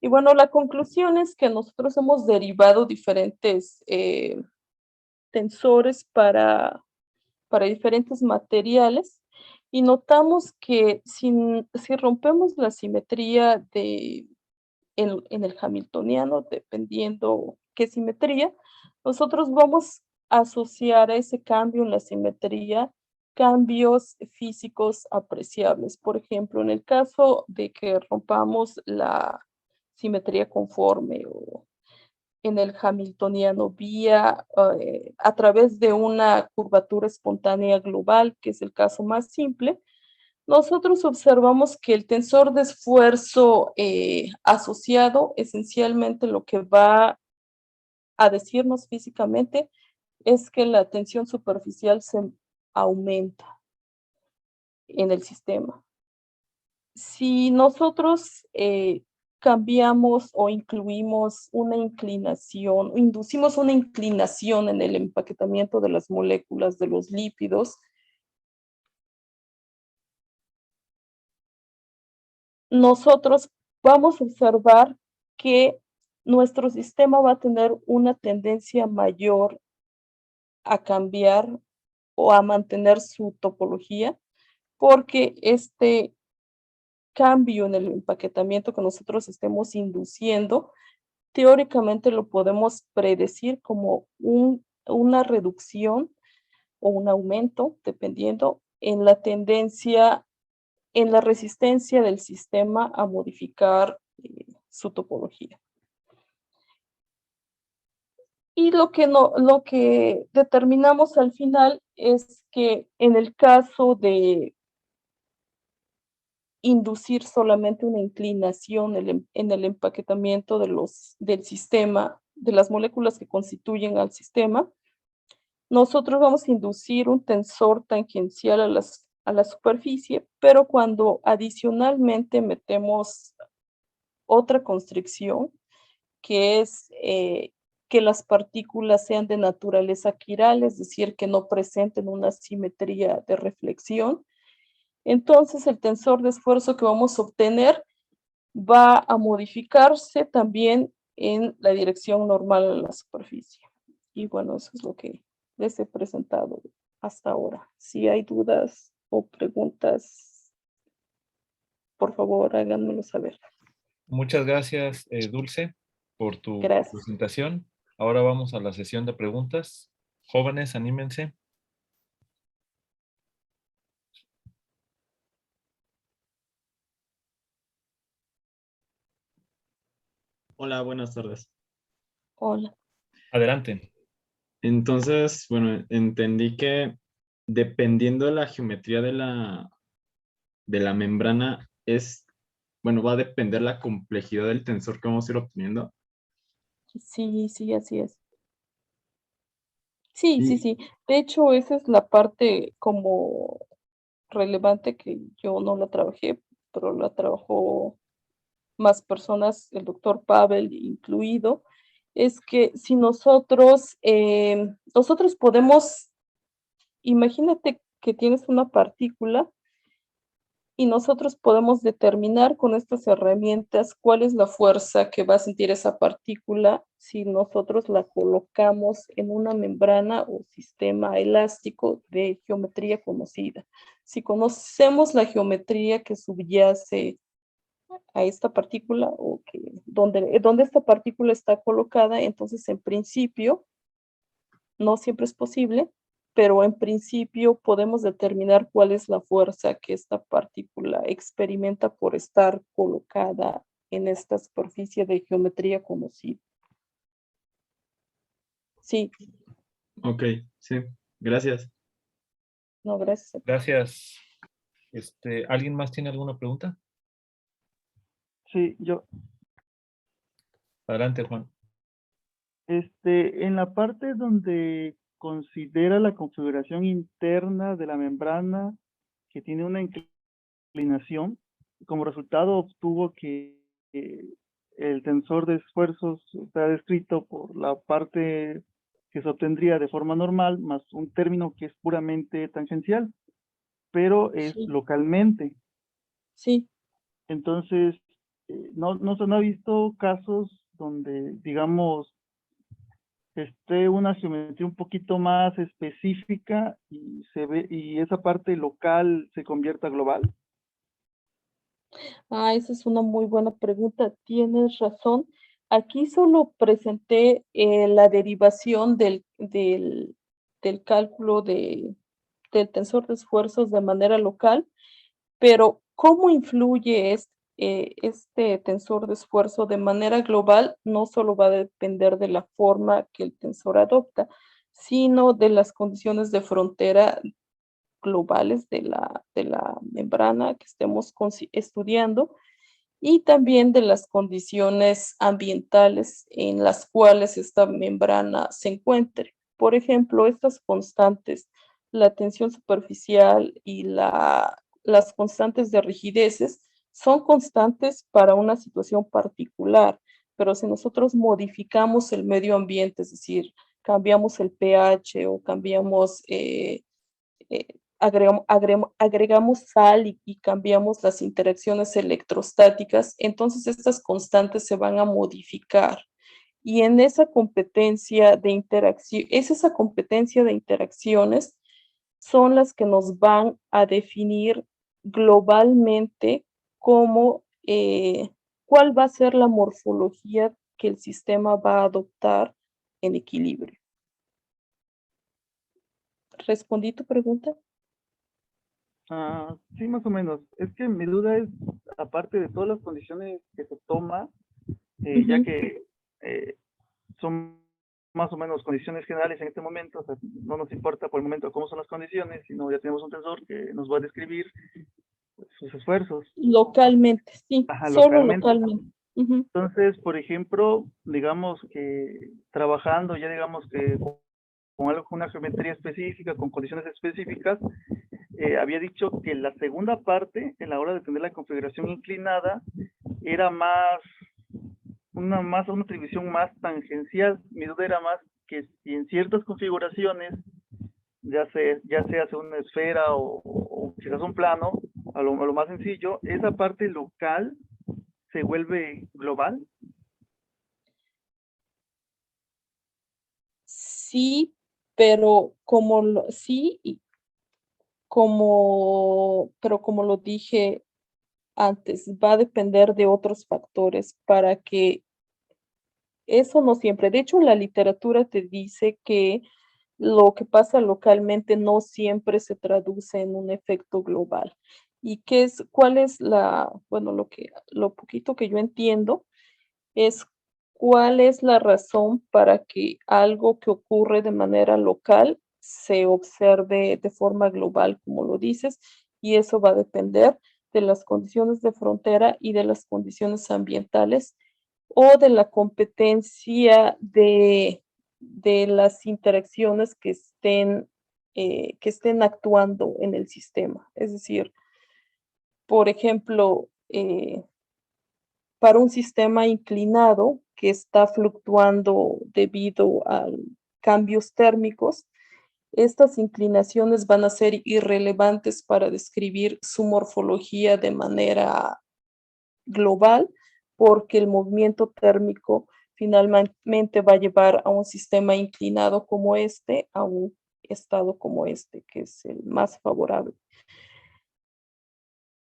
Y bueno, la conclusión es que nosotros hemos derivado diferentes tensores para diferentes materiales y notamos que si rompemos la simetría en el hamiltoniano, dependiendo qué simetría, nosotros vamos a asociar a ese cambio en la simetría cambios físicos apreciables. Por ejemplo, en el caso de que rompamos la simetría conforme o en el hamiltoniano vía a través de una curvatura espontánea global, que es el caso más simple, nosotros observamos que el tensor de esfuerzo asociado, esencialmente lo que va a decirnos físicamente es que la tensión superficial se aumenta en el sistema. Si nosotros cambiamos o incluimos una inclinación, o inducimos una inclinación en el empaquetamiento de las moléculas de los lípidos, nosotros vamos a observar que nuestro sistema va a tener una tendencia mayor a cambiar o a mantener su topología, porque este cambio en el empaquetamiento que nosotros estemos induciendo, teóricamente lo podemos predecir como una reducción o un aumento, dependiendo en la tendencia, en la resistencia del sistema a modificar su topología. Y lo que determinamos al final es que en el caso de inducir solamente una inclinación en el empaquetamiento del sistema, de las moléculas que constituyen al sistema, nosotros vamos a inducir un tensor tangencial a la superficie, pero cuando adicionalmente metemos otra constricción, que es que las partículas sean de naturaleza quiral, es decir, que no presenten una simetría de reflexión, entonces el tensor de esfuerzo que vamos a obtener va a modificarse también en la dirección normal a la superficie. Y bueno, eso es lo que les he presentado hasta ahora. Si hay dudas o preguntas, por favor, háganmelo saber.
Muchas gracias, Dulce, por tu
Gracias.
presentación. Ahora vamos a la sesión de preguntas. Jóvenes, anímense.
Hola, buenas tardes.
Hola.
Adelante.
Entonces, bueno, entendí que dependiendo de la geometría de la membrana, bueno, va a depender la complejidad del tensor que vamos a ir obteniendo.
Sí, sí, así es. Sí, sí,
Y,
sí. De hecho, esa es la parte como relevante que yo no la trabajé, pero la trabajó más personas, el doctor Pavel incluido, es que si nosotros podemos, imagínate que tienes una partícula y nosotros podemos determinar con estas herramientas cuál es la fuerza que va a sentir esa partícula si nosotros la colocamos en una membrana o sistema elástico de geometría conocida. Si conocemos la geometría que subyace a esta partícula o donde esta partícula está colocada, entonces en principio, no siempre es posible, pero en principio podemos determinar cuál es la fuerza que esta partícula experimenta por estar colocada en esta superficie de geometría conocida. Sí,
ok, sí, gracias.
no, gracias a ti.
Gracias. ¿Alguien más tiene alguna pregunta?
Sí, yo,
Adelante, Juan.
en la parte donde considera la configuración interna de la membrana que tiene una inclinación, como resultado obtuvo que el tensor de esfuerzos está descrito por la parte que se obtendría de forma normal, más un término que es puramente tangencial, pero es
Sí,
localmente.
sí,
Entonces, no se han visto casos donde, digamos, esté una geometría un poquito más específica y esa parte local se convierta global.
Esa es una muy buena pregunta. Tienes razón. Aquí solo presenté la derivación del cálculo del tensor de esfuerzos de manera local, pero ¿cómo influye este tensor de esfuerzo de manera global? No solo va a depender de la forma que el tensor adopta, sino de las condiciones de frontera globales de la membrana que estemos estudiando y también de las condiciones ambientales en las cuales esta membrana se encuentre. Por ejemplo, estas constantes, la tensión superficial y las constantes de rigideces, son constantes para una situación particular, pero si nosotros modificamos el medio ambiente, es decir, cambiamos el pH o cambiamos agregamos sal y cambiamos las interacciones electrostáticas, entonces estas constantes se van a modificar. Y en esa competencia de interacción, es esa competencia de interacciones son las que nos van a definir globalmente cómo, cuál va a ser la morfología que el sistema va a adoptar en equilibrio. ¿Respondí tu pregunta?
Sí, más o menos. Es que mi duda es, aparte de todas las condiciones que se toma, ya que son más o menos condiciones generales en este momento, o sea, no nos importa por el momento cómo son las condiciones, sino ya tenemos un tensor que nos va a describir pues, sus esfuerzos.
Localmente, sí,
Ajá,
solo
localmente.
localmente.
Entonces, por ejemplo, digamos que trabajando ya digamos que con una geometría específica, con condiciones específicas, había dicho que la segunda parte, en la hora de tener la configuración inclinada, era una atribución más tangencial. Mi duda era más que si en ciertas configuraciones, ya sea una esfera o quizás un plano, a lo más sencillo, esa parte local se vuelve global.
Sí, pero sí, pero como lo dije antes, va a depender de otros factores para que eso no siempre. De hecho, la literatura te dice que lo que pasa localmente no siempre se traduce en un efecto global. ¿Y cuál es bueno, lo poquito que yo entiendo es cuál es la razón para que algo que ocurre de manera local se observe de forma global, como lo dices, y eso va a depender de las condiciones de frontera y de las condiciones ambientales o de la competencia de las interacciones que estén actuando en el sistema. Es decir, por ejemplo, para un sistema inclinado que está fluctuando debido a cambios térmicos, estas inclinaciones van a ser irrelevantes para describir su morfología de manera global, porque el movimiento térmico finalmente va a llevar a un sistema inclinado como este, a un estado como este, que es el más favorable.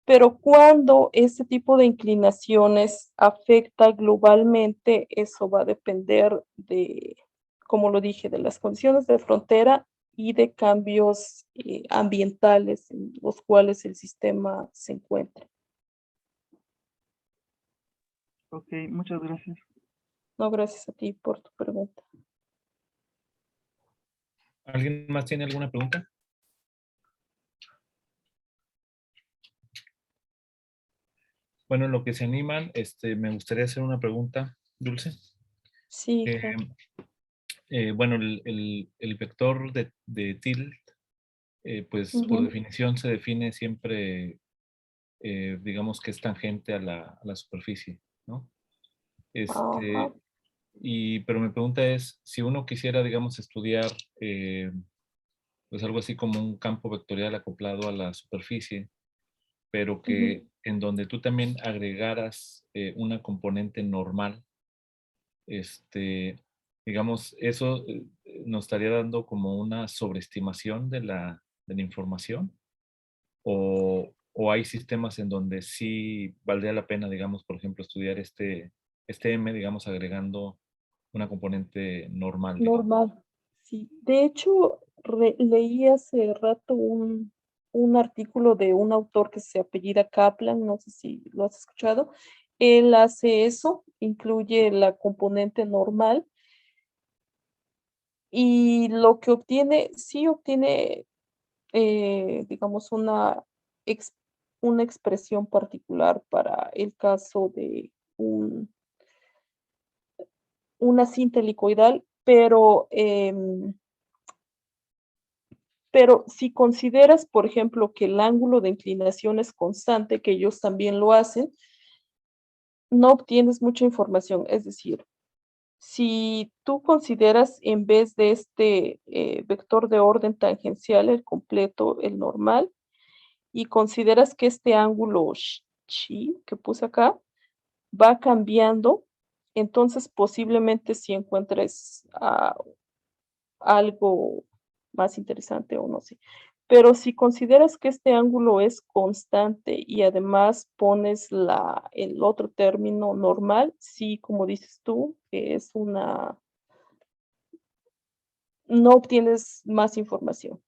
Pero cuando este tipo de inclinaciones afecta globalmente, eso va a depender de, como lo dije, de las condiciones de frontera y de cambios ambientales en los cuales el sistema se encuentra.
Ok, muchas gracias.
No, gracias a ti por tu pregunta.
¿Alguien más tiene alguna pregunta? Bueno, en lo que se animan, me gustaría hacer una pregunta, Dulce.
Sí, claro.
Bueno, el vector de tilde, pues por definición se define siempre, digamos que es tangente a la superficie, ¿no?
Ajá.
Pero mi pregunta es, si uno quisiera, digamos, estudiar pues algo así como un campo vectorial acoplado a la superficie, pero que en donde tú también agregaras una componente normal, digamos, eso nos estaría dando como una sobreestimación de la información, o o hay sistemas en donde sí valdría la pena, digamos, por ejemplo, estudiar este M, digamos, agregando una componente normal, digamos.
Normal. Sí. De hecho, leí hace rato un artículo de un autor que se apellida Kaplan, no sé si lo has escuchado. Él hace eso, incluye la componente normal y lo que obtiene, sí obtiene, digamos, ex- una expresión particular para el caso de una cinta helicoidal, pero si consideras, por ejemplo, que el ángulo de inclinación es constante, que ellos también lo hacen, no obtienes mucha información. Es decir, si tú consideras en vez de este vector de orden tangencial, el completo, el normal, y consideras que este ángulo chi que puse acá va cambiando, entonces posiblemente si encuentres algo más interesante o no sé. Pero si consideras que este ángulo es constante y además pones el otro término normal, sí, como dices tú, que es no obtienes más información.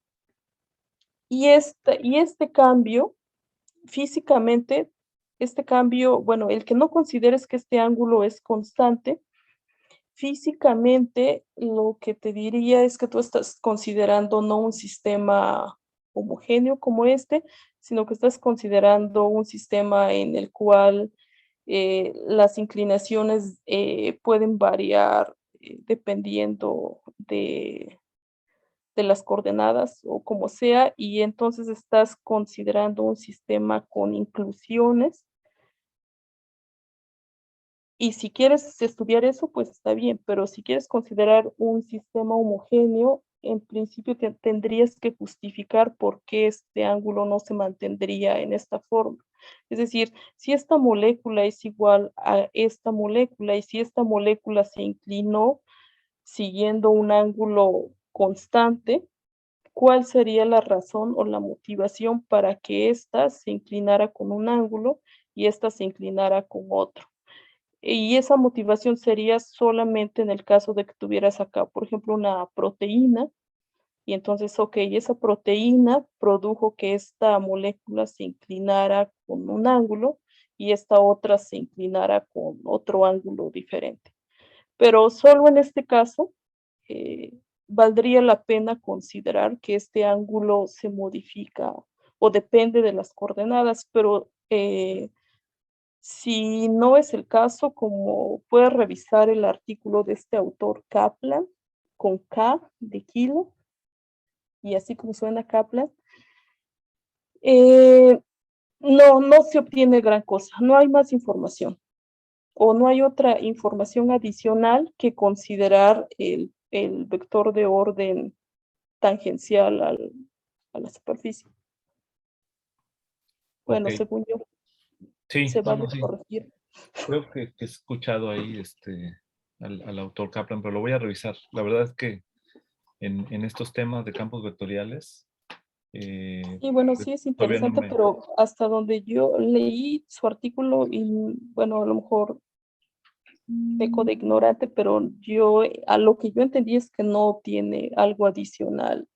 Y este cambio, físicamente, este cambio, bueno, el que no consideres que este ángulo es constante, físicamente, lo que te diría es que tú estás considerando no un sistema homogéneo como este, sino que estás considerando un sistema en el cual las inclinaciones pueden variar dependiendo de las coordenadas o como sea, y entonces estás considerando un sistema con inclusiones. Y si quieres estudiar eso, pues está bien, pero si quieres considerar un sistema homogéneo, en principio tendrías que justificar por qué este ángulo no se mantendría en esta forma. Es decir, si esta molécula es igual a esta molécula y si esta molécula se inclinó siguiendo un ángulo constante, ¿cuál sería la razón o la motivación para que ésta se inclinara con un ángulo y ésta se inclinara con otro? Y esa motivación sería solamente en el caso de que tuvieras acá, por ejemplo, una proteína, y entonces, ok, esa proteína produjo que esta molécula se inclinara con un ángulo y esta otra se inclinara con otro ángulo diferente. Pero solo en este caso, valdría la pena considerar que este ángulo se modifica o depende de las coordenadas, pero si no es el caso, como puedes revisar el artículo de este autor Kaplan, con K de kilo, y así como suena Kaplan, no se obtiene gran cosa, no hay más información, o no hay otra información adicional que considerar el vector de orden tangencial a la superficie. Bueno,
Ok,
según yo,
sí,
se
no,
vale
no, sí.
corregir.
Creo que he escuchado ahí al autor Kaplan, pero lo voy a revisar. La verdad es que en estos temas de campos vectoriales,
Y bueno,
pues,
sí es
todavía no
interesante,
me...
pero hasta donde yo leí su artículo y bueno, a lo mejor peco de ignorante, pero a lo que yo entendí es que no tiene algo adicional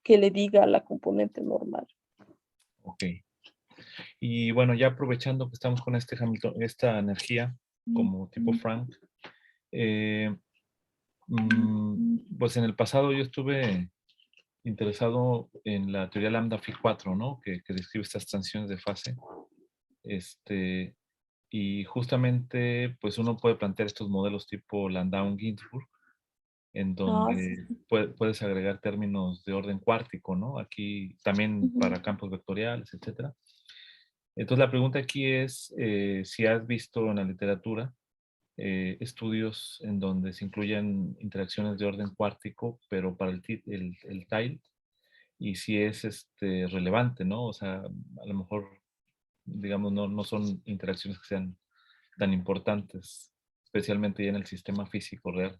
que le diga a la componente normal.
Ok. Y bueno, ya aprovechando que estamos con esta energía como tipo Frank, eh, pues en el pasado yo estuve interesado en la teoría lambda phi 4, ¿no? Que describe estas transiciones de fase. Y justamente, pues uno puede plantear estos modelos tipo Landau-Ginzburg, en
Ah, sí,
donde
sí.
puedes agregar términos de orden cuártico, ¿no? Aquí también
Ujú.
para campos vectoriales, etcétera. Entonces la pregunta aquí es si has visto en la literatura estudios en donde se incluyen interacciones de orden cuártico, pero para el tile, y si es relevante, ¿no? O sea, a lo mejor, digamos, no son interacciones que sean tan importantes, especialmente ya en el sistema físico real.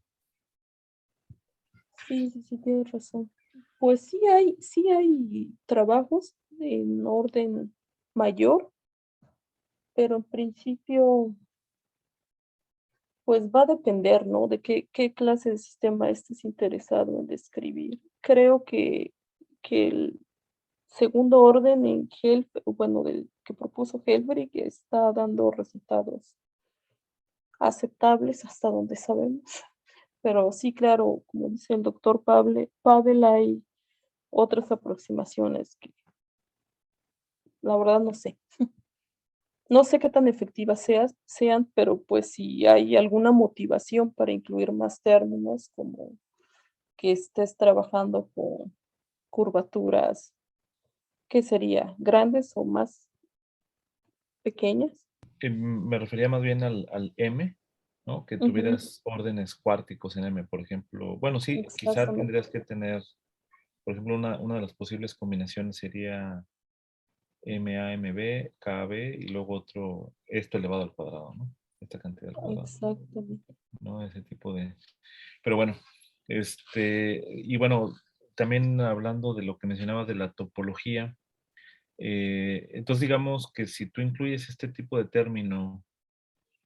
Sí, sí, sí, tienes razón. Pues sí hay trabajos en orden mayor, pero en principio, pues va a depender, ¿no? De qué clase de sistema estés interesado en describir. Creo que el segundo orden en bueno, del que propuso Helfrich está dando resultados aceptables hasta donde sabemos. Pero sí, claro, como dice el doctor Pavel, hay otras aproximaciones que la verdad no sé. No sé qué tan efectivas sean, pero pues si hay alguna motivación para incluir más términos, como que estés trabajando con curvaturas, ¿qué sería? ¿Grandes o más pequeñas?
Me refería más bien al M, ¿no? Que
Ujú,
tuvieras órdenes cuárticos en M, por ejemplo. Bueno, sí, quizá
exactamente.
tendrías que tener, por ejemplo, una de las posibles combinaciones sería MA, MB, KB y luego otro, esto elevado al cuadrado, ¿no? Esta cantidad al cuadrado,
Exactamente.
¿no? Ese tipo de... Pero bueno, y bueno, también hablando de lo que mencionabas de la topología, entonces digamos que si tú incluyes este tipo de término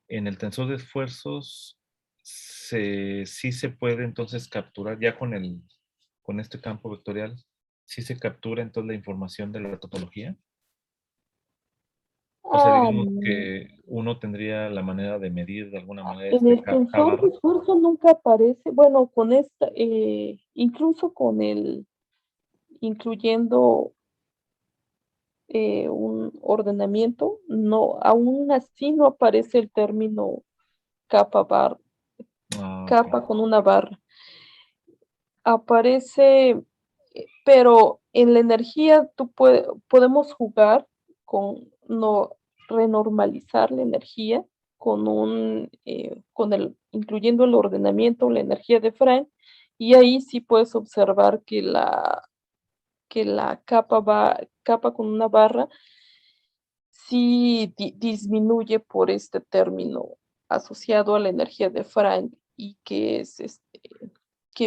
en el tensor de esfuerzos, sí se puede entonces capturar ya con este campo vectorial, sí se captura entonces la información de la topología. O sea,
Ah,
digamos que uno tendría la manera de medir de alguna manera
en
este
el
K
tensor de
barra.
esfuerzo nunca aparece, bueno, con esta, incluso incluyendo un ordenamiento, no, aún así no aparece el término capa
Ah, ok.
capa con una barra. Aparece, pero en la energía podemos jugar con no renormalizar la energía incluyendo el ordenamiento, la energía de Frank, y ahí sí puedes observar que la capa con una barra sí disminuye por este término asociado a la energía de Frank y que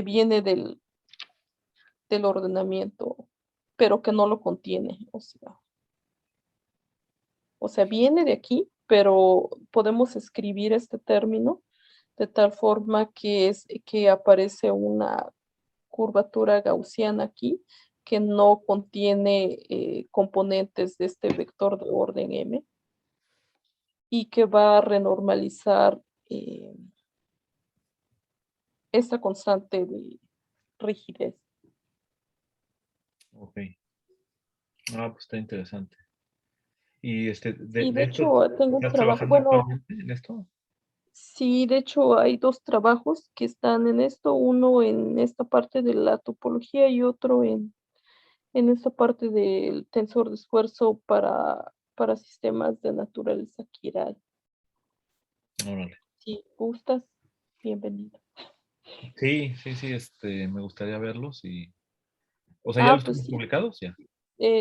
viene del ordenamiento, pero que no lo contiene. O sea, viene de aquí, pero podemos escribir este término de tal forma que aparece una curvatura gaussiana aquí que no contiene componentes de este vector de orden M y que va a renormalizar eh, esta constante de rigidez.
Ok. Ah, pues está interesante. Y
Sí, de
de hecho,
hecho, tengo un
¿estás
trabajo,
trabajando
bueno,
actualmente en esto?
sí, de hecho hay dos trabajos que están en esto, uno en esta parte de la topología y otro en esta parte del tensor de esfuerzo para sistemas de naturaleza quiral.
Órale.
Si gustas, bienvenido.
Sí, sí, sí, me gustaría verlos y, o sea, ¿ya
Ah,
los
pues
tienes
sí.
publicados? Ya.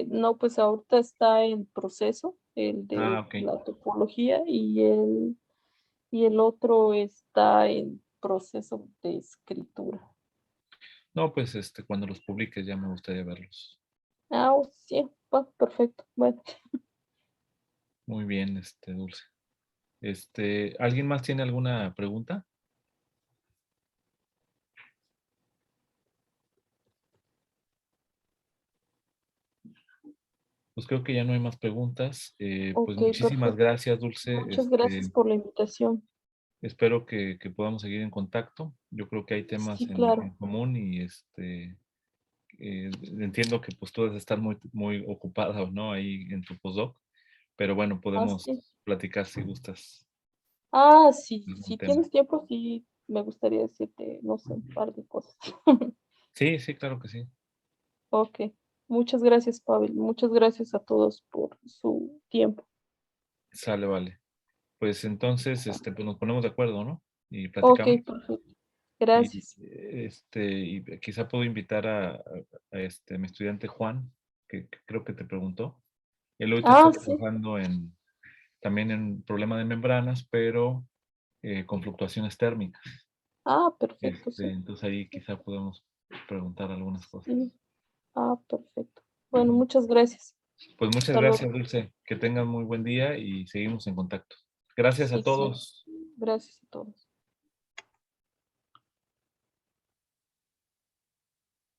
No, pues ahorita está en proceso el
Ah,
de
ok.
la topología y el otro está en proceso de escritura.
No, pues, cuando los publiques ya me gustaría verlos.
Ah, sí, perfecto. Bueno,
Muy bien, Dulce. ¿Alguien más tiene alguna pregunta? Pues creo que ya no hay más preguntas. Pues
ok,
muchísimas
perfecto.
gracias, Dulce.
Muchas gracias por la invitación.
Espero que podamos seguir en contacto. Yo creo que hay temas
Sí,
en
claro.
común y entiendo que pues tú debes estar muy, muy ocupada, ¿no? Ahí en tu postdoc, pero bueno,
Ah,
podemos
sí.
platicar si gustas
Ah, sí,
algún
si
tema.
tienes tiempo, sí, me gustaría decirte, no sé, un par de cosas.
Sí, sí, claro que sí.
Ok. Muchas gracias, Pavel. Muchas gracias a todos por su tiempo.
Sale, vale. Pues entonces, pues nos ponemos de acuerdo, ¿no? Y
Ok,
platicamos.
perfecto.
Y,
Gracias.
y quizá puedo invitar a mi estudiante Juan, que creo que te preguntó. Él ahorita está
Ah, sí.
trabajando también en problema de membranas, pero con fluctuaciones térmicas.
Ah, perfecto, sí.
Entonces ahí quizá podemos preguntar algunas cosas.
Sí. Ah, perfecto. Bueno, muchas gracias.
Pues muchas
Hasta
gracias,
luego.
Dulce. Que tengan muy buen día y seguimos en contacto. Gracias a
Sí, sí.
todos.
Gracias a todos.